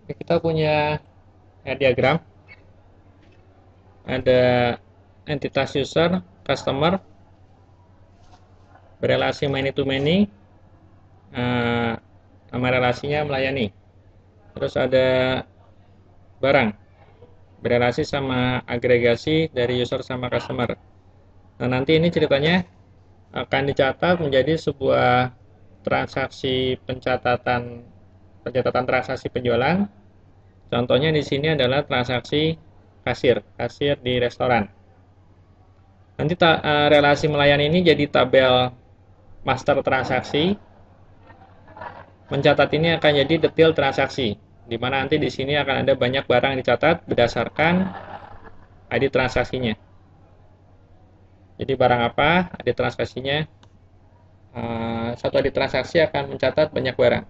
Kita punya diagram, ada entitas user, customer, berelasi many to many, nama relasinya melayani. Terus ada barang, berelasi sama agregasi dari user sama customer. Nah, nanti ini ceritanya akan dicatat menjadi sebuah transaksi pencatatan transaksi penjualan. Contohnya di sini adalah transaksi kasir di restoran. Nanti relasi melayani ini jadi tabel master transaksi. Mencatat ini akan jadi detail transaksi, di mana nanti di sini akan ada banyak barang yang dicatat berdasarkan ID transaksinya. Jadi barang apa, ID transaksinya, satu ID transaksi akan mencatat banyak barang.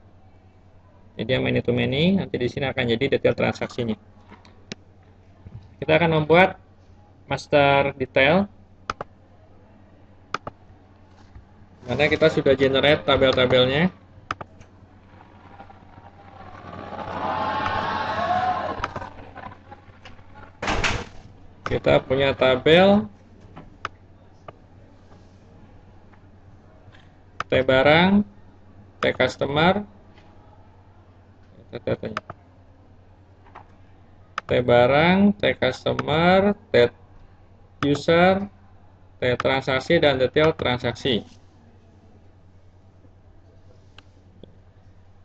Jadi yang many to many, nanti di sini akan jadi detail transaksinya. Kita akan membuat master detail, mana kita sudah generate tabel-tabelnya. Kita punya tabel T barang, T customer, T barang, T customer, T user, T transaksi, dan detail transaksi.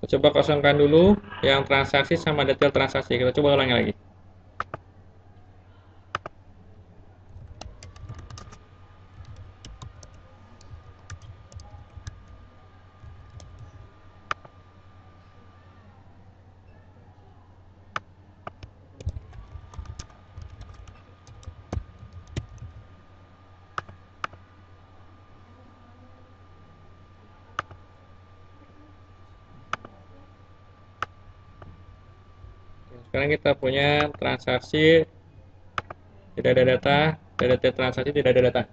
Kita coba kosongkan dulu yang transaksi sama detail transaksi. Kita coba ulangi lagi. Sekarang kita punya transaksi, tidak ada data, detail transaksi, tidak ada data.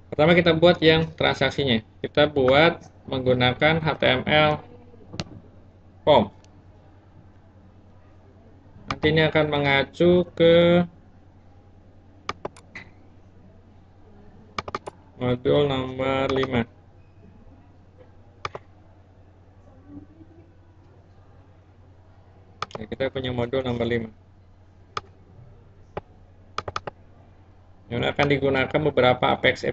Pertama kita buat yang transaksinya. Kita buat menggunakan HTML form. Nanti ini akan mengacu ke modul nomor 5. Nah, kita punya modul nomor 5. Yang akan digunakan beberapa Apex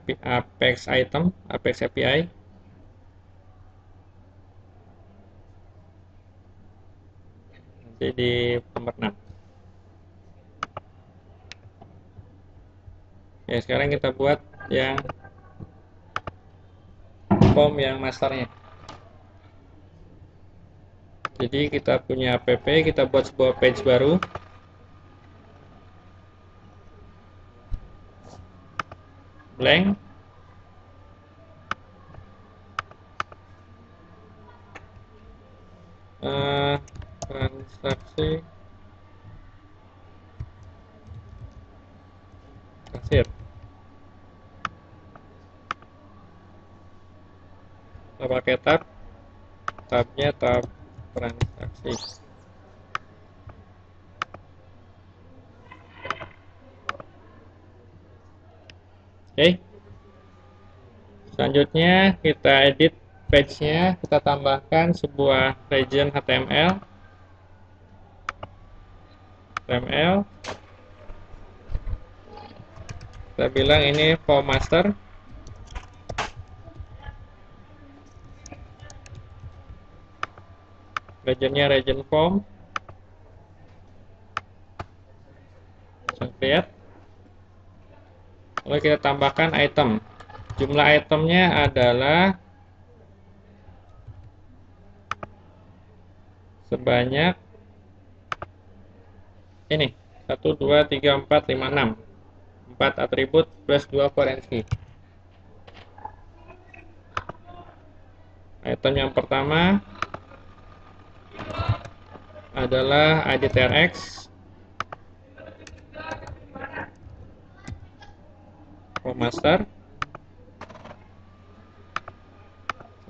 item, Apex API. Nanti di nomor 6. Ya, sekarang kita buat yang form yang masternya. Jadi kita punya app, kita buat sebuah page baru. Blank. Transaksi kasir. Kita pakai tabnya tab transaksi. Oke. Selanjutnya kita edit page-nya, kita tambahkan sebuah region HTML. Kita bilang ini form master. Regionnya region form. Create. Lalu kita tambahkan item. Jumlah itemnya adalah sebanyak ini 1, 2, 3, 4, 5, 6. 4 atribut plus 2 foreign key. Item yang pertama adalah ID TRX, form master.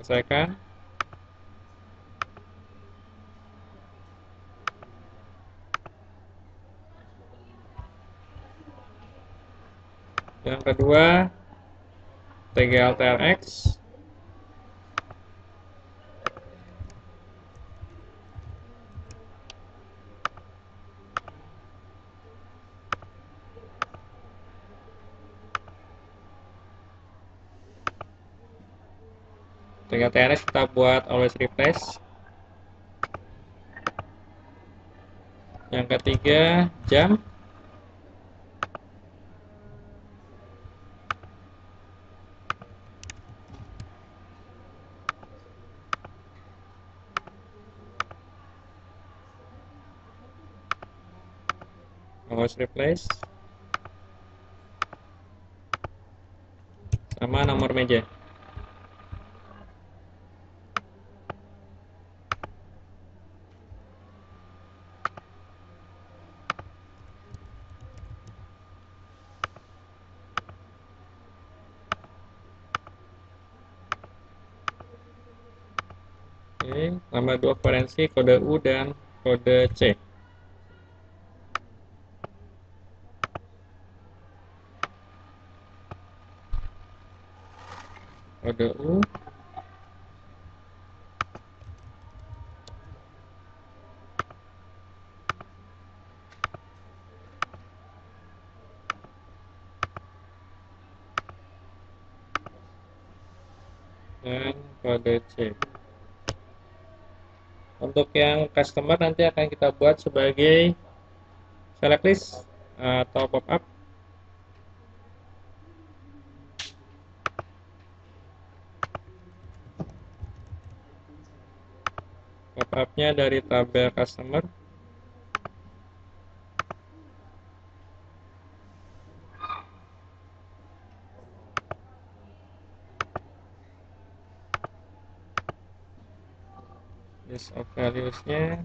Selesaikan. Yang kedua, TGLTRX. TGLTRX kita buat always replace. Yang ketiga, jam. Always replace. Sama nomor meja. Oke, tambah 2 variansi, kode U dan kode C. Kode U dan kode C. Untuk yang customer nanti akan kita buat sebagai select list atau pop-up. Pop-up-nya dari tabel customer. List of values-nya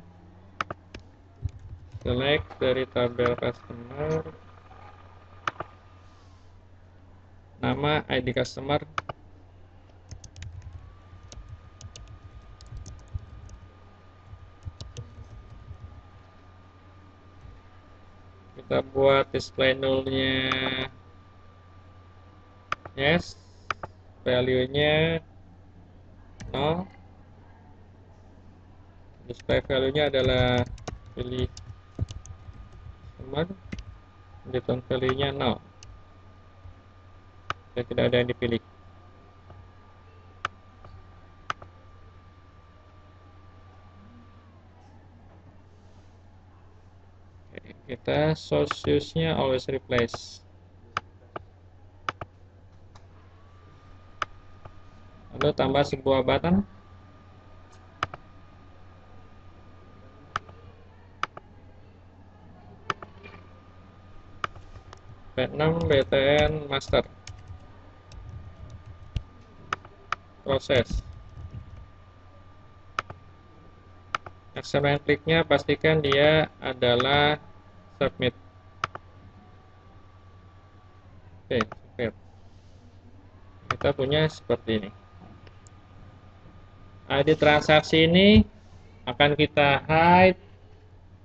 select dari tabel customer, nama, ID customer, kita buat display null-nya yes, value-nya 0, display value-nya adalah pilih customer, return value-nya 0, dan tidak ada yang dipilih. Oke, kita source use-nya always replace. Lalu tambah sebuah button. B6 BTN master. Proses. Action and click-nya pastikan dia adalah submit. Oke, submit. Kita punya seperti ini. ID transaksi ini akan kita hide.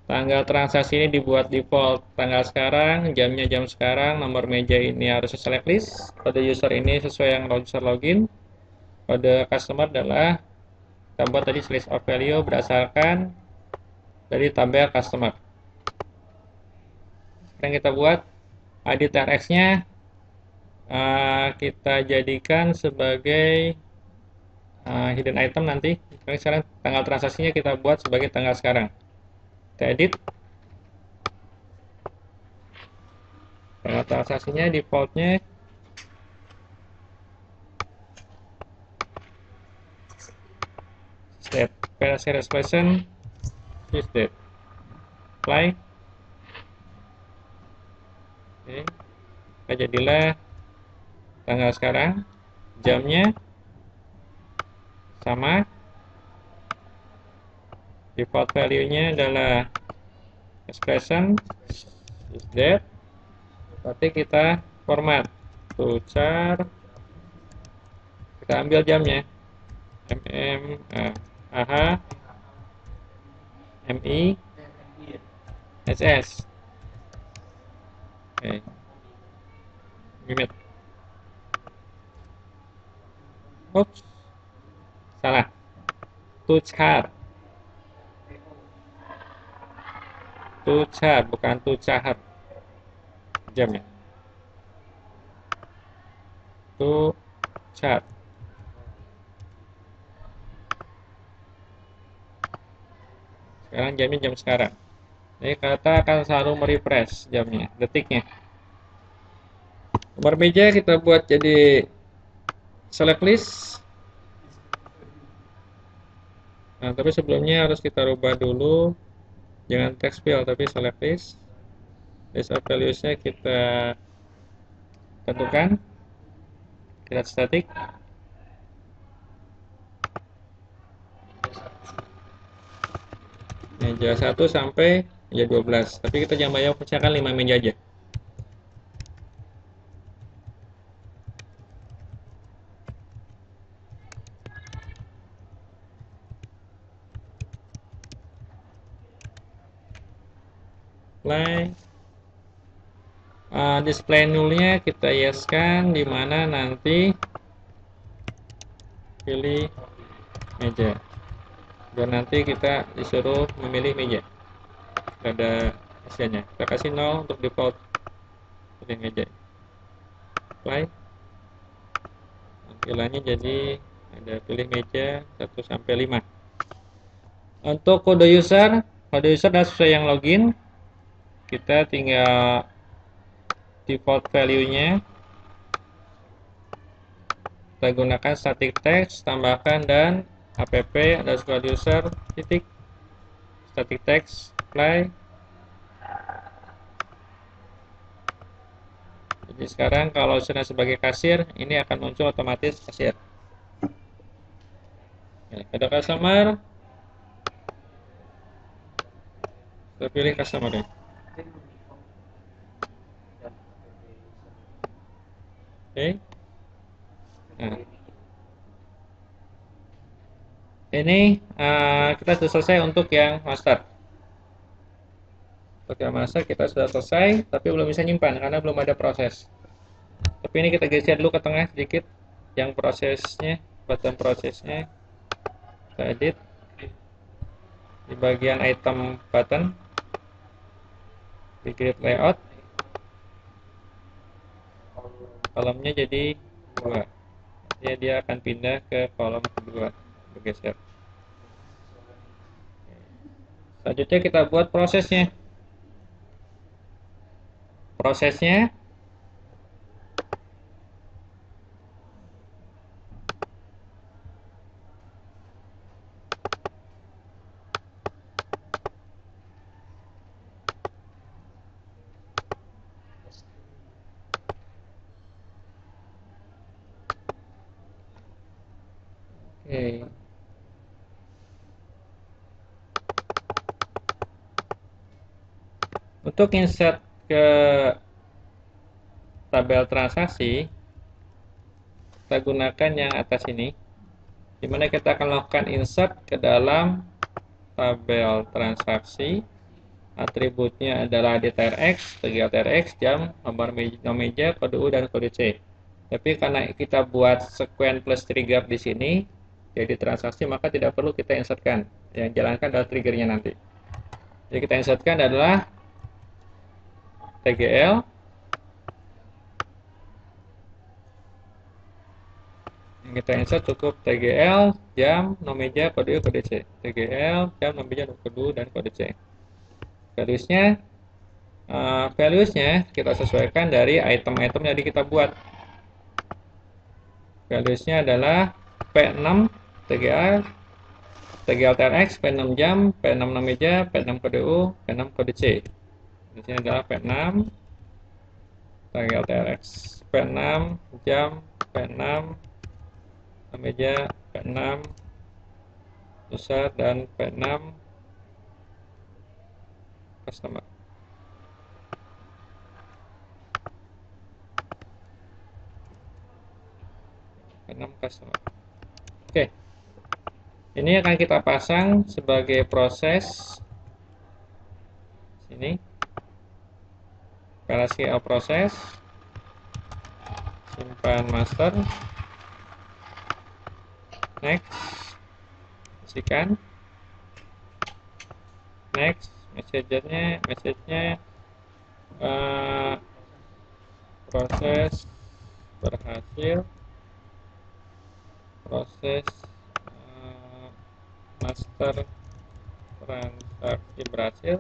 Tanggal transaksi ini dibuat default tanggal sekarang, jamnya jam sekarang, nomor meja ini harus select list, kode user ini sesuai yang user login, kode customer adalah kita buat tadi list of value berdasarkan dari tabel customer. Sekarang kita buat ID TRX-nya kita jadikan sebagai hidden item nanti. Sekarang tanggal transaksinya kita buat sebagai tanggal sekarang. Kita edit. Tanggal transaksinya defaultnya date. Series person is date. Apply. Oke. Maka jadilah tanggal sekarang, jamnya sama, default value-nya adalah expression is date. Berarti kita format to char, kita ambil jamnya AH MI SS. Oke. Mimit. Oops, salah. To chart. To chart, bukan to chart. Jam ya. To chart. Sekarang jamnya jam sekarang. Jadi kita akan selalu merefresh jamnya, detiknya. Nomor meja kita buat jadi select list. Nah, tapi sebelumnya harus kita rubah dulu. Jangan text field, tapi select list. List of values-nya kita tentukan. Kita static. Meja 1 sampai meja 12. Tapi kita jangan banyak, misalkan 5 meja aja. Display nullnya kita yeskan, di mana nanti pilih meja. Biar nanti kita disuruh memilih meja. Ada hasilnya. Kita kasih 0 untuk default pilih meja. Apply. Tampilannya jadi ada pilih meja 1 sampai 5. Untuk kode user adalah sesuai yang login. Kita tinggal default value-nya. Kita gunakan static text, tambahkan dan app_user titik static text apply. Jadi sekarang kalau sudah sebagai kasir, ini akan muncul otomatis kasir. Ada customer, kita pilih customer. Oke. Nah, ini kita sudah selesai untuk yang master. Untuk yang master kita sudah selesai, tapi belum bisa nyimpan karena belum ada proses. Tapi ini kita geser dulu ke tengah sedikit, yang prosesnya, button prosesnya. Kita edit di bagian item button, di grid layout, kolomnya jadi 2. Ya, dia akan pindah ke kolom kedua, bergeser. Selanjutnya kita buat prosesnya. Prosesnya oke. Untuk insert ke tabel transaksi, kita gunakan yang atas ini, dimana kita akan lakukan insert ke dalam tabel transaksi. Atributnya adalah dtrx, tanggal trx, jam, nomor meja, kode U, dan kode C. Tapi karena kita buat sequence plus trigger di sini, jadi transaksi, maka tidak perlu kita insertkan. Yang jalankan adalah triggernya nanti. Jadi kita insertkan adalah tgl, yang kita insert cukup tgl, jam, nomor meja, kode U, kode C. tgl, jam, nomor meja, kode U, dan kode C. Valuesnya kita sesuaikan dari item-item yang kita buat. Valuesnya adalah P6 TGA, TGL TRX, P6 jam, P6 nomor meja, P6 kode U, P6 kode C. Di sini adalah P6 TGL TRX, P6 jam, P6 nomor meja, P6 user, dan P6 customer. P6 customer. Oke. Ini akan kita pasang sebagai proses sini. PLSQL proses. simpan master, next, isikan, next, message-nya proses berhasil, proses master transaksi berhasil,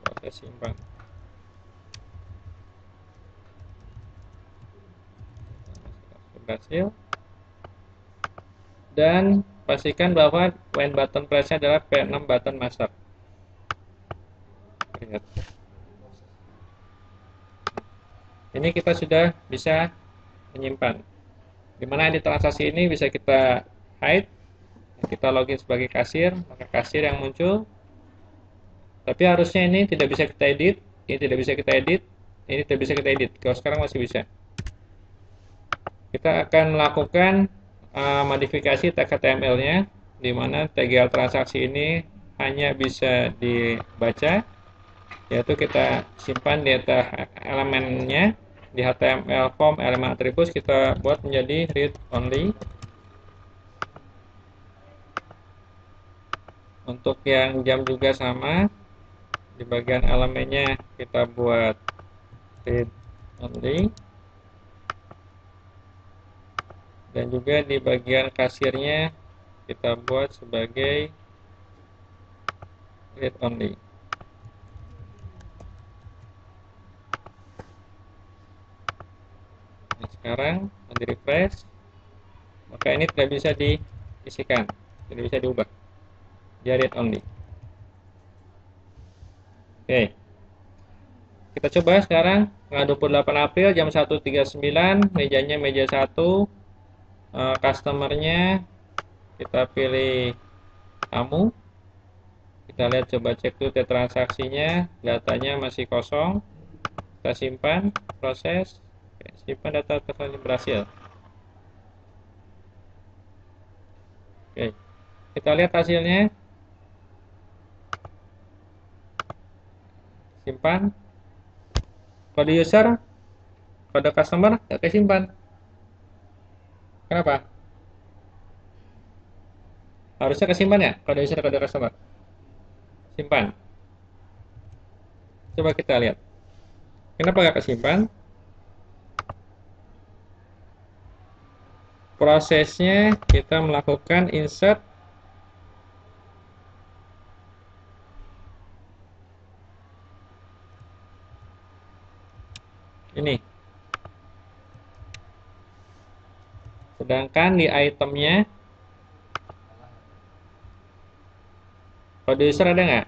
proses simpan. Berhasil. Dan pastikan bahwa when button press-nya adalah P6 button master. Lihat. Ini kita sudah bisa menyimpan. Dimana di transaksi ini bisa kita hide, kita login sebagai kasir, maka kasir yang muncul. Tapi harusnya ini tidak bisa kita edit, ini tidak bisa kita edit, ini tidak bisa kita edit. Kalau sekarang masih bisa. Kita akan melakukan modifikasi tag HTML-nya, di mana TGL transaksi ini hanya bisa dibaca, yaitu kita simpan data elemennya di HTML form elemen atribut, kita buat menjadi read only. Untuk yang jam juga sama, di bagian elemennya kita buat read only. Dan juga di bagian kasirnya kita buat sebagai read only. Nah, sekarang di refresh, maka ini tidak bisa diisikan, tidak bisa diubah, dia read only. Oke, kita coba sekarang tanggal 28 April jam 1.39, mejanya meja 1, customernya kita pilih kamu, kita lihat, coba cek dulu transaksinya, datanya masih kosong, kita simpan, proses. Oke, simpan data transaksi berhasil. Oke, kita lihat hasilnya, simpan, kode user, kode customer nggak kesimpan. Kenapa? Harusnya kesimpan ya, kode user, kode customer. Simpan. Coba kita lihat. Kenapa nggak kesimpan? Prosesnya kita melakukan insert ini. Sedangkan di itemnya kode user ada nggak?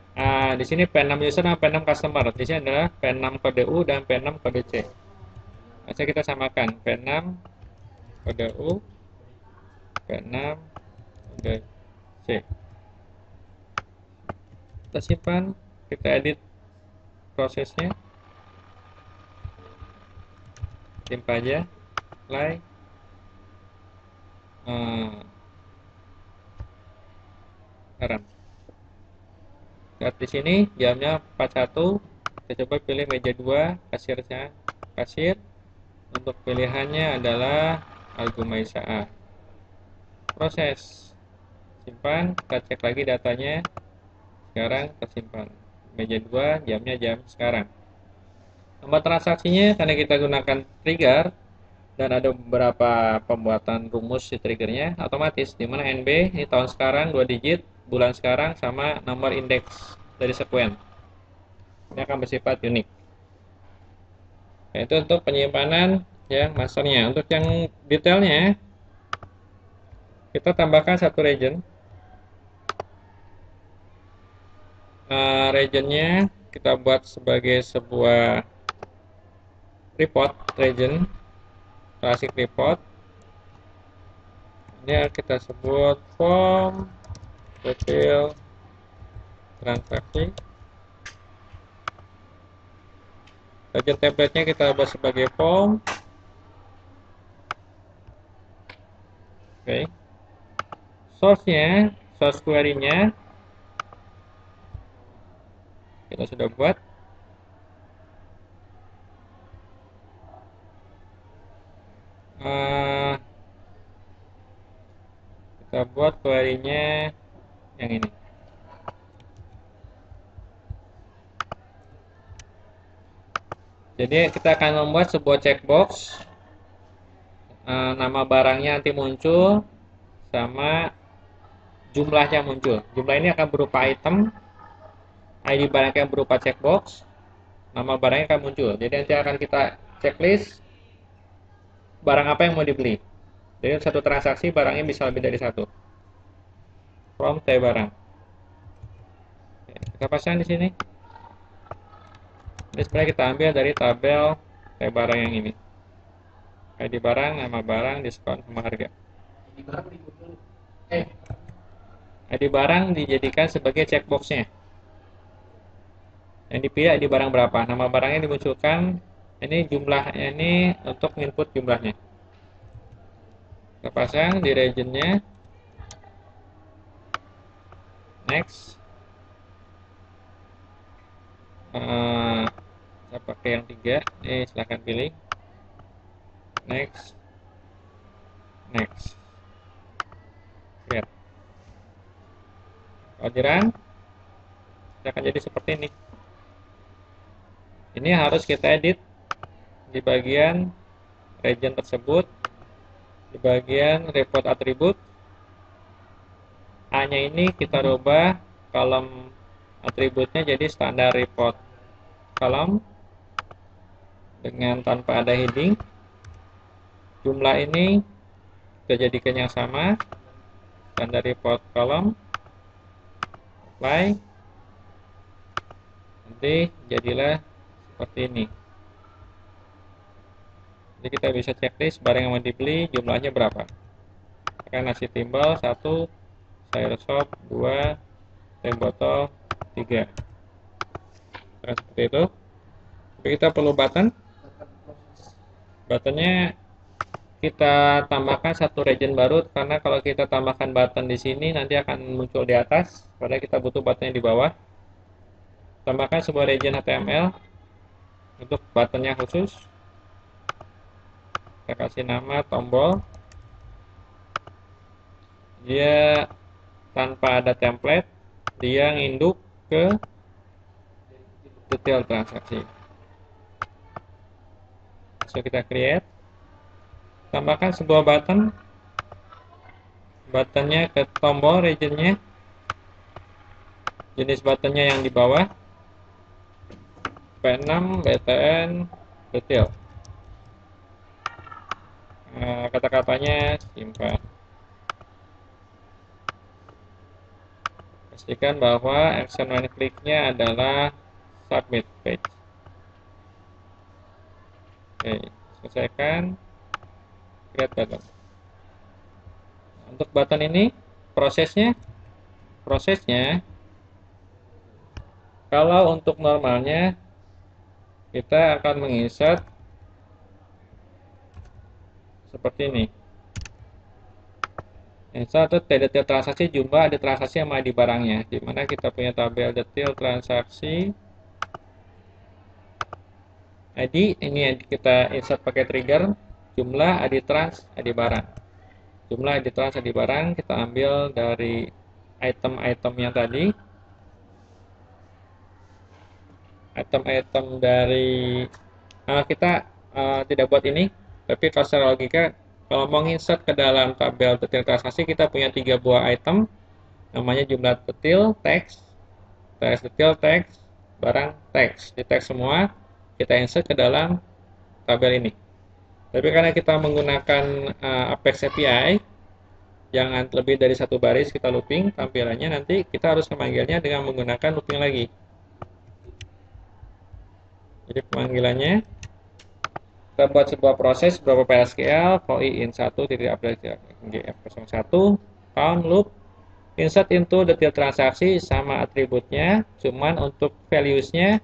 Di sini P6 user dan P6 customer. Di sini adalah P6 kode U dan P6 kode C. Nah, kita samakan P6 kode U, P6 kode C. Kita simpan, kita edit prosesnya. Simpan aja, apply. Sekarang. Lihat di sini jamnya 41. Kita coba pilih meja 2, kasirnya, kasir. Untuk pilihannya adalah Algumaisa A. Proses. Simpan, kita cek lagi datanya. Sekarang tersimpan. Meja 2, jamnya jam sekarang. Nomor transaksinya karena kita gunakan trigger dan ada beberapa pembuatan rumus di triggernya otomatis, dimana NB ini tahun sekarang 2 digit, bulan sekarang sama nomor indeks dari sekuen. Ini akan bersifat unik. Nah, itu untuk penyimpanan ya masternya. Untuk yang detailnya kita tambahkan satu region. Regionnya kita buat sebagai sebuah report region, classic report. Ini kita sebut form detail transaksi. Region template-nya kita buat sebagai form. Oke. Source-nya, source query-nya kita sudah buat. Eh, kita buat query-nya yang ini. Jadi kita akan membuat sebuah checkbox, nama barangnya nanti muncul sama jumlahnya muncul. Jumlah ini akan berupa item, ID barangnya berupa checkbox, nama barangnya akan muncul. Jadi nanti akan kita checklist barang apa yang mau dibeli. Jadi satu transaksi barangnya bisa lebih dari satu. From T barang. Kita pasang di sini. Jadi sebenarnya kita ambil dari tabel T barang yang ini. ID barang, nama barang, diskon, sama harga. ID barang dijadikan sebagai checkboxnya. Yang dipilih ID barang berapa. Nama barangnya dimunculkan. Ini jumlahnya, ini untuk input jumlahnya. Kita pasang di regionnya. Next. Saya pakai yang 3. Ini silahkan pilih. Next. Next. Lihat. Orderan akan jadi seperti ini. Ini harus kita edit di bagian region tersebut, di bagian report atribut. A-nya ini kita rubah kolom atributnya jadi standar report kolom dengan tanpa ada heading. Jumlah ini kita jadikan yang sama, standar report kolom, apply. Nanti jadilah seperti ini. Jadi kita bisa checklist barang yang mau dibeli jumlahnya berapa. Akan nasi timbal 1, sayur sop 2, teh botol 3. Nah, seperti itu. Tapi kita perlu button. Buttonnya kita tambahkan satu region baru, karena kalau kita tambahkan button di sini nanti akan muncul di atas, padahal kita butuh buttonnya di bawah. Tambahkan sebuah region HTML untuk buttonnya khusus. Kita kasih nama tombol. Dia tanpa ada template, dia nginduk ke detail transaksi. So kita create. Tambahkan sebuah button. Buttonnya ke tombol regionnya. Jenis buttonnya yang di bawah. P6 BTN detail. Kata-katanya simpan. Pastikan bahwa action one click-nya adalah submit page. Oke, selesaikan. Create button. Untuk button ini prosesnya kalau untuk normalnya kita akan menginsert seperti ini. Insert detail transaksi jumlah ada transaksi sama ID barangnya, di mana kita punya tabel detail transaksi ID. Ini kita insert pakai trigger jumlah ID trans ID barang. Jumlah ID trans ID barang kita ambil dari item-itemnya tadi. Item-item dari kita tidak buat ini, tapi kalau secara logika kalau mau insert ke dalam tabel detail transaksi kita punya 3 buah item, namanya jumlah detail, teks detail, teks barang, teks. Di teks semua kita insert ke dalam tabel ini. Tapi karena kita menggunakan Apex API yang lebih dari satu baris kita looping tampilannya, nanti kita harus memanggilnya dengan menggunakan looping lagi. Jadi pemanggilannya kita buat sebuah proses berupa PSQL koi in1.update.gf01 found loop insert into detail transaksi sama atributnya, cuman untuk values-nya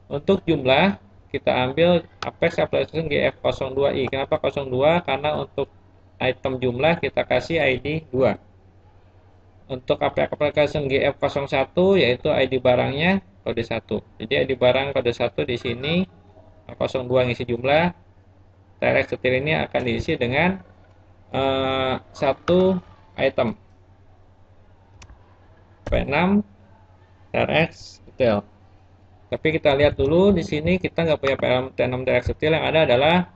untuk jumlah kita ambil Apex application GF02i. Kenapa 02? Karena untuk item jumlah kita kasih ID 2. Untuk Apex application GF01 yaitu ID barangnya kode 1. Jadi ID barang kode 1 di sini 02 ngisi jumlah, TRX detail ini akan diisi dengan satu item P6 TRX detail. Tapi kita lihat dulu di sini kita nggak punya P6 TRX detail, yang ada adalah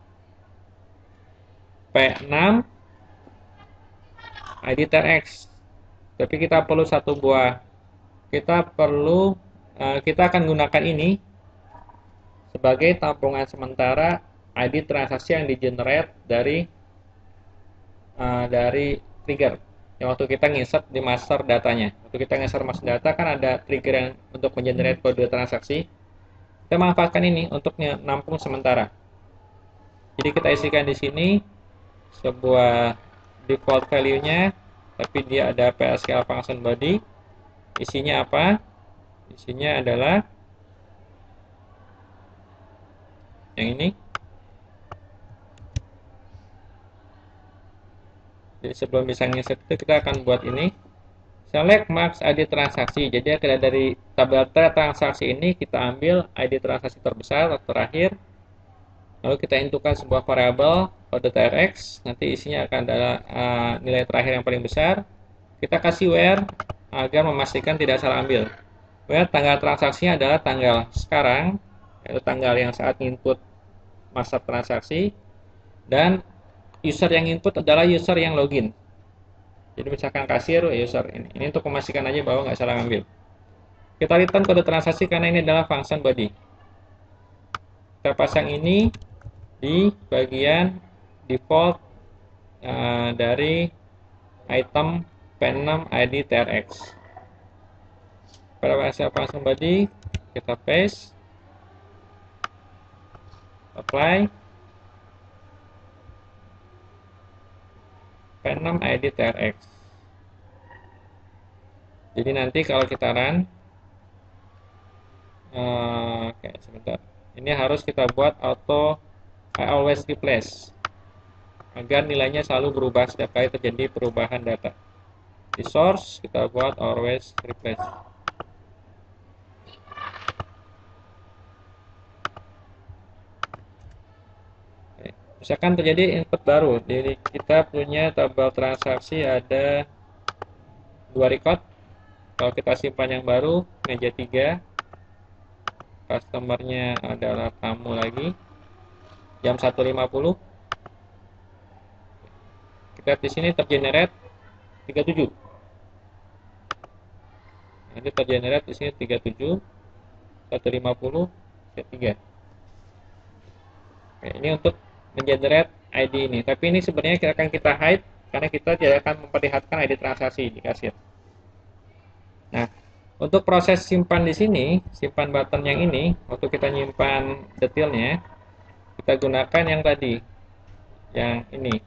P6 ID TRX. Tapi kita perlu satu buah. Kita akan gunakan ini sebagai tampungan sementara ID transaksi yang di-generate dari trigger. Yang waktu kita nginsert di master datanya. Waktu kita nginsert master data kan ada trigger yang untuk mengenerate kode transaksi. Kita manfaatkan ini untuk nampung sementara. Jadi kita isikan di sini sebuah default value-nya, tapi dia ada PSQL function body. Isinya apa? Isinya adalah yang ini. Jadi sebelum bisa nginsert itu kita akan buat ini. Select max ID transaksi. Jadi dari tabel transaksi ini kita ambil ID transaksi terbesar atau terakhir. Lalu kita inputkan sebuah variabel kode TRX. Nanti isinya akan adalah nilai terakhir yang paling besar. Kita kasih where agar memastikan tidak salah ambil. Where tanggal transaksinya adalah tanggal sekarang, yaitu tanggal yang saat input master transaksi, dan user yang input adalah user yang login. Jadi misalkan kasir user ini untuk memastikan aja bahwa nggak salah ngambil. Kita return kode transaksi karena ini adalah function body. Kita pasang ini di bagian default dari item P6 ID TRX. Pada bahasa function body kita paste, apply P6 ID TRX. Jadi nanti kalau kita run, oke, sebentar. Ini harus kita buat auto always replace agar nilainya selalu berubah setiap kali terjadi perubahan data. Di source kita buat always replace. Misalkan terjadi input baru, jadi kita punya tabel transaksi ada 2 record. Kalau kita simpan yang baru, meja 3, customernya adalah tamu lagi, jam 1.50. Kita di sini tergenerate 37. Nanti tergenerate di sini 37, 1.50, 3. Oke, ini untuk mengenerate ID ini. Tapi ini sebenarnya akan kita hide karena kita tidak akan memperlihatkan ID transaksi di kasir. Nah, untuk proses simpan di sini, simpan button yang ini, waktu kita nyimpan detailnya, kita gunakan yang tadi, yang ini.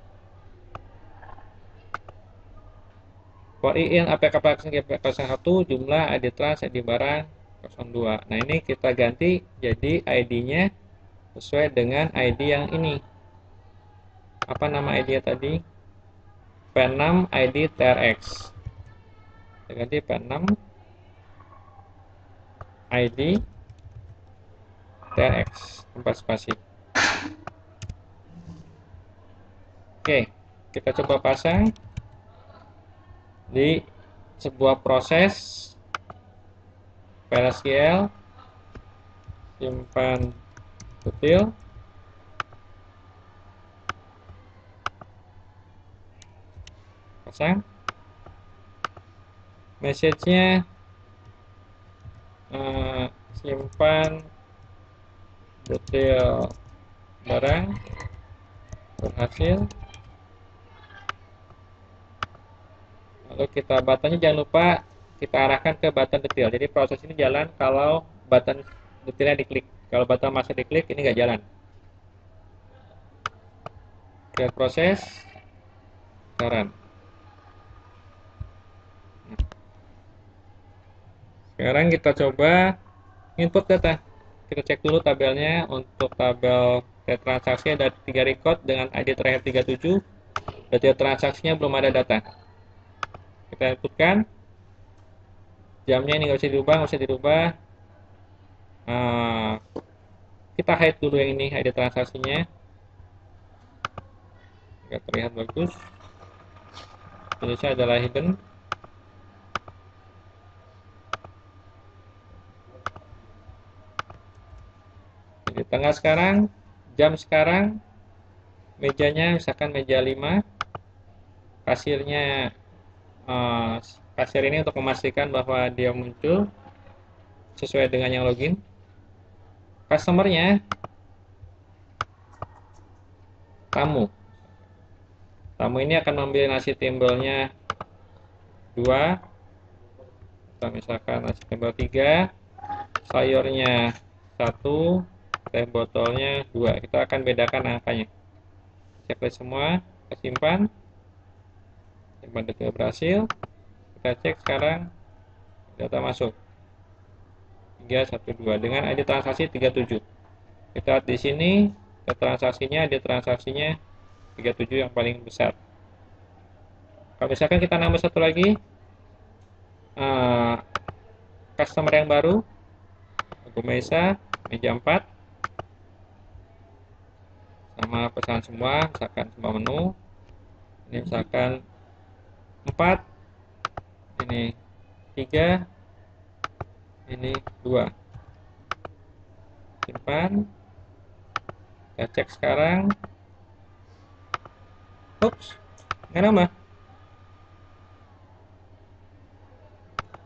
For in apk 01 jumlah ID trans ID barang 02. Nah, ini kita ganti jadi ID-nya sesuai dengan ID yang ini. Apa nama ID-nya tadi? P6 ID TRX. Kita ganti P6 ID TRX tanpa spasi. Oke, kita coba pasang di sebuah proses PLSQL, simpan detail, pasang, message-nya simpan detail barang berhasil. Lalu kita buttonnya jangan lupa kita arahkan ke button detail. Jadi proses ini jalan kalau button detailnya diklik. Kalau button masih diklik ini nggak jalan. Kita proses sekarang. Sekarang kita coba input data. Kita cek dulu tabelnya. Untuk tabel transaksi ada 3 record dengan ID terakhir 37. Detail transaksinya belum ada data. Kita inputkan. Jamnya ini nggak bisa dirubah. Kita hide dulu yang ini, ID transaksinya. nggak terlihat bagus. Tulisnya adalah hidden. Di tengah sekarang, jam sekarang, mejanya misalkan meja 5, kasirnya kasir ini untuk memastikan bahwa dia muncul sesuai dengan yang login. Customernya tamu. Tamu ini akan memilih nasi timbelnya 2, atau misalkan nasi timbel 3, sayurnya 1, teh botolnya 2. Kita akan bedakan angkanya. Checklist semua, kita simpan. Simpan detail berhasil. Kita cek sekarang data masuk 312 dengan ID transaksi 37. Kita lihat di sini transaksinya, ID transaksinya 37 yang paling besar. Kalau misalkan kita nambah satu lagi, customer yang baru, Bu Mesa, meja 4, sama pesan semua, misalkan semua menu. Ini misalkan 4, ini 3, ini 2. Simpan. Kita cek sekarang. Ups, nggak nambah.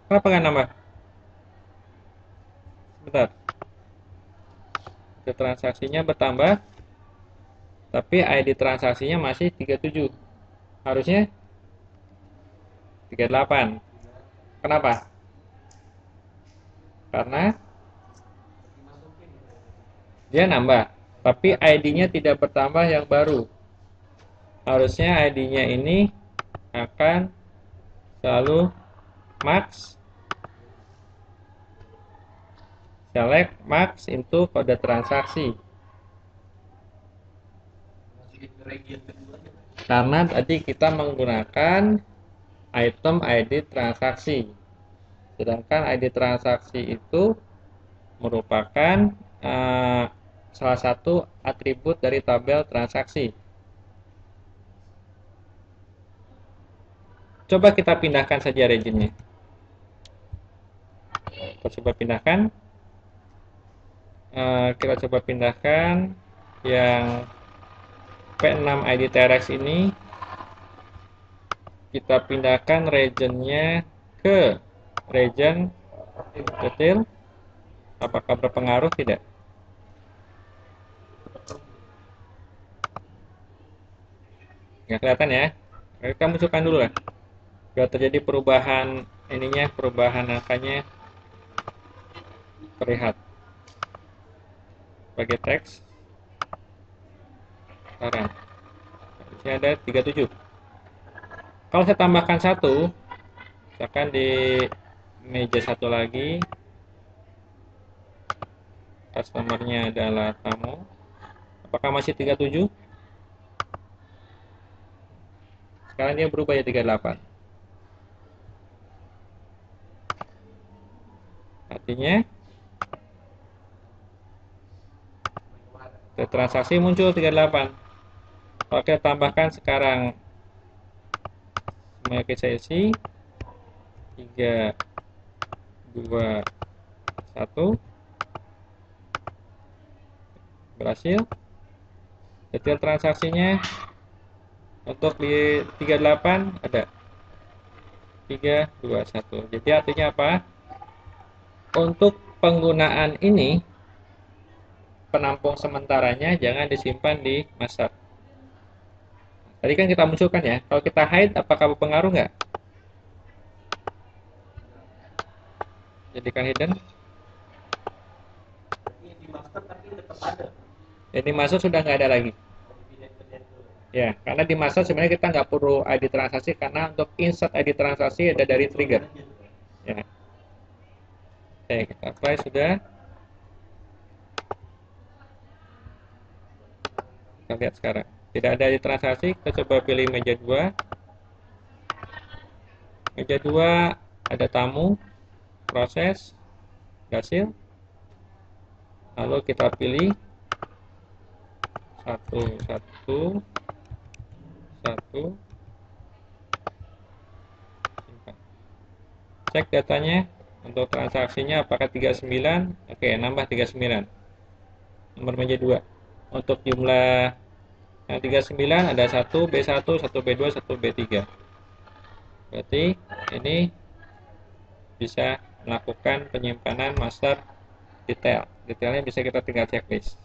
Kenapa nggak nambah? Bentar. Itu transaksinya bertambah, tapi ID transaksinya masih 37. Harusnya 38. Kenapa? Karena dia nambah, tapi ID-nya tidak bertambah yang baru. Harusnya ID-nya ini akan selalu max, select max into kode transaksi. Karena tadi kita menggunakan item ID transaksi. Sedangkan ID transaksi itu merupakan salah satu atribut dari tabel transaksi. Coba kita pindahkan saja regionnya. Kita coba pindahkan. Kita coba pindahkan yang P6 ID TRX ini. Kita pindahkan regionnya ke region detail. Apakah berpengaruh? Tidak. Nggak kelihatan ya. Kita munculkan dulu lah. Biar terjadi perubahan ininya, perubahan angkanya terlihat. Sebagai teks. Sekarang. Di sini ada 37. Kalau saya tambahkan 1, misalkan di meja 1 lagi, customernya adalah tamu, apakah masih 37? Sekarang dia berubah jadi 38. Artinya transaksi muncul 38. Kalau kita tambahkan sekarang semuanya kita isi 3, 2, 1, berhasil. Detail transaksinya untuk di 38 ada 3, 2, 1. Jadi artinya apa? Untuk penggunaan ini, penampung sementaranya jangan disimpan di master. Tadi kan kita munculkan ya. Kalau kita hide, apakah berpengaruh nggak? Jadikan hidden. Jadi master sudah nggak ada lagi. Ya, karena di master sebenarnya kita nggak perlu ID transaksi karena untuk insert ID transaksi ada dari trigger. Ya. Oke, kita apply sudah. Kita lihat sekarang. Tidak ada ID transaksi, kita coba pilih meja 2. Meja 2 ada tamu, proses, hasil. Lalu kita pilih 1, 1, 1. Simpan. Cek datanya untuk transaksinya apakah 39. Oke, nambah 39. Nomor meja 2. Untuk jumlah yang 39 ada 1 B1, 1 B2, 1 B3. Berarti ini bisa melakukan penyimpanan master detail. Detailnya bisa kita tinggal checklist.